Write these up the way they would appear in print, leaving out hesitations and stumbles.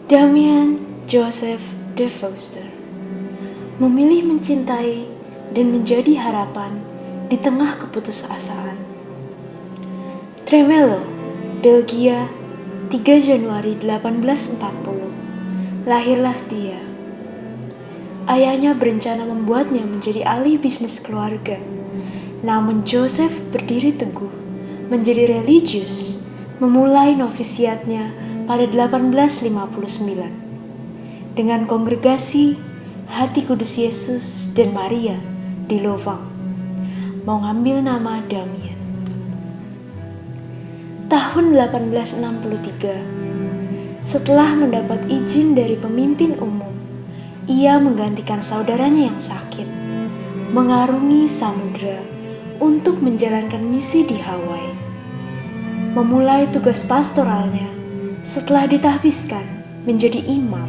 Damien Joseph De Foster memilih mencintai dan menjadi harapan di tengah keputusasaan. Tremelo, Belgia, 3 Januari 1840. Lahirlah dia. Ayahnya berencana membuatnya menjadi ahli bisnis keluarga. Namun Joseph berdiri teguh, menjadi religius, memulai novisiatnya pada 1859 dengan kongregasi Hati Kudus Yesus dan Maria di Louvain, mau ngambil nama Damien. Tahun 1863, setelah mendapat izin dari pemimpin umum, ia menggantikan saudaranya yang sakit, mengarungi samudera untuk menjalankan misi di Hawaii. Memulai tugas pastoralnya setelah ditahbiskan menjadi imam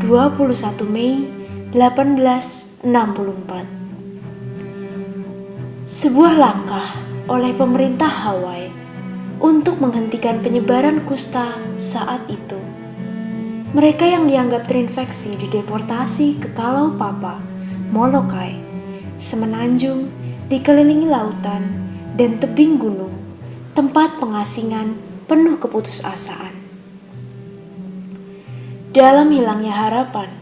21 Mei 1864. Sebuah langkah oleh pemerintah Hawaii untuk menghentikan penyebaran kusta saat itu. Mereka yang dianggap terinfeksi dideportasi ke Kalau Papa, Molokai, semenanjung dikelilingi lautan dan tebing gunung, tempat pengasingan penuh keputusasaan. Dalam hilangnya harapan,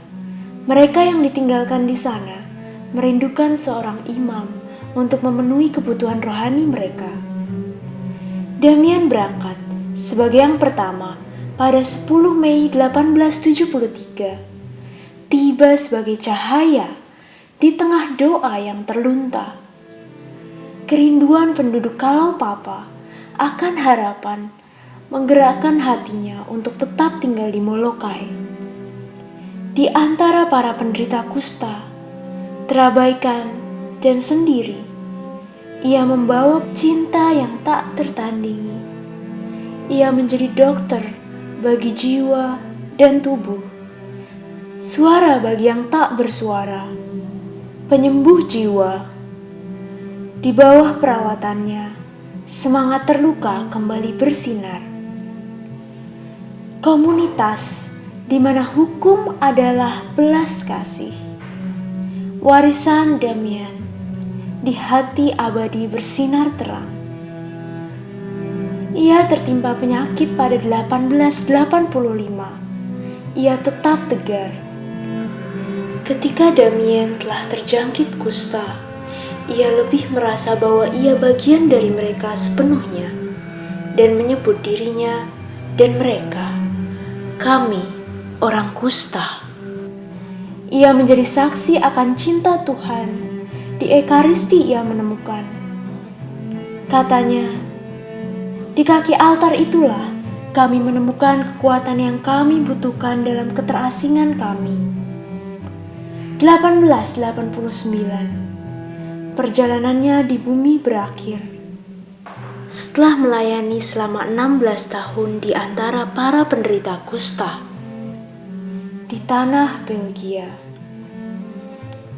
mereka yang ditinggalkan di sana merindukan seorang imam untuk memenuhi kebutuhan rohani mereka. Damien berangkat sebagai yang pertama pada 10 Mei 1873, tiba sebagai cahaya di tengah doa yang terlunta. Kerinduan penduduk Kalau Papa akan harapan menggerakkan hatinya untuk tetap tinggal di Molokai. Di antara para penderita kusta, terabaikan dan sendiri, ia membawa cinta yang tak tertandingi. Ia menjadi dokter bagi jiwa dan tubuh, suara bagi yang tak bersuara, penyembuh jiwa. Di bawah perawatannya, semangat terluka kembali bersinar. Komunitas di mana hukum adalah belas kasih. Warisan Damien di hati abadi bersinar terang. Ia tertimpa penyakit pada 1885. Ia tetap tegar. Ketika Damien telah terjangkit kusta, ia lebih merasa bahwa ia bagian dari mereka sepenuhnya dan menyebut dirinya dan mereka, kami orang kusta. Ia menjadi saksi akan cinta Tuhan. Di Ekaristi ia menemukan, katanya, di kaki altar itulah kami menemukan kekuatan yang kami butuhkan dalam keterasingan kami. 1889, perjalanannya di bumi berakhir. Setelah melayani selama 16 tahun di antara para penderita kusta di tanah Belgia,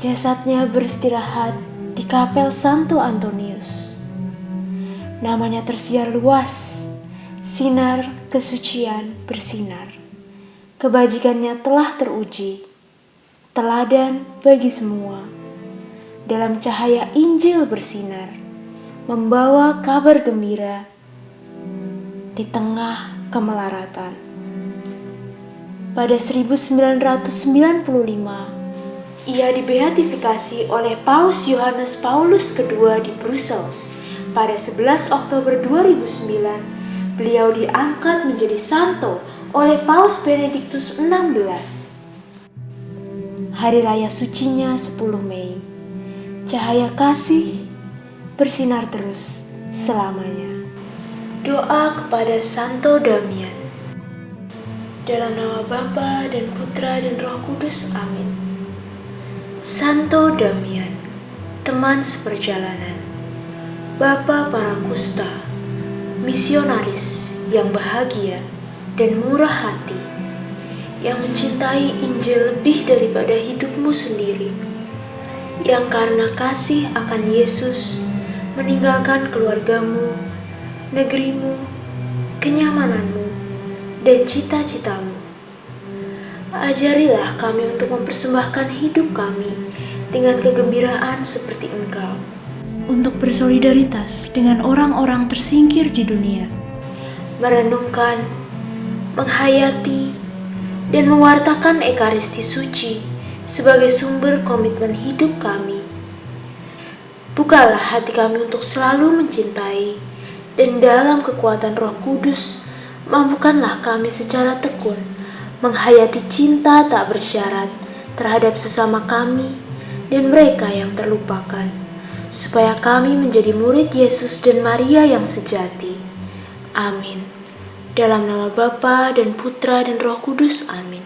jasadnya beristirahat di Kapel Santo Antonius. Namanya tersiar luas, sinar kesucian bersinar. Kebajikannya telah teruji, teladan bagi semua. Dalam cahaya Injil bersinar, membawa kabar gembira di tengah kemelaratan. Pada 1995, ia dibeatifikasi oleh Paus Yohanes Paulus II di Brussels. Pada 11 Oktober 2009, beliau diangkat menjadi santo oleh Paus Benediktus XVI. Hari raya sucinya 10 Mei. Cahaya kasih bersinar terus selamanya. Doa kepada Santo Damien. Dalam nama Bapa dan Putra dan Roh Kudus, amin. Santo Damien, teman seperjalanan, Bapa para kusta, misionaris yang bahagia dan murah hati, yang mencintai Injil lebih daripada hidupmu sendiri, yang karena kasih akan Yesus meninggalkan keluargamu, negerimu, kenyamananmu, dan cita-citamu Ajarilah kami untuk mempersembahkan hidup kami dengan kegembiraan seperti Engkau, untuk bersolidaritas dengan orang-orang tersingkir di dunia, merenungkan, menghayati, dan mewartakan Ekaristi Suci sebagai sumber komitmen hidup kami. Bukalah hati kami untuk selalu mencintai, dan dalam kekuatan Roh Kudus, mampukanlah kami secara tekun menghayati cinta tak bersyarat terhadap sesama kami dan mereka yang terlupakan, supaya kami menjadi murid Yesus dan Maria yang sejati. Amin. Dalam nama Bapa dan Putra dan Roh Kudus. Amin.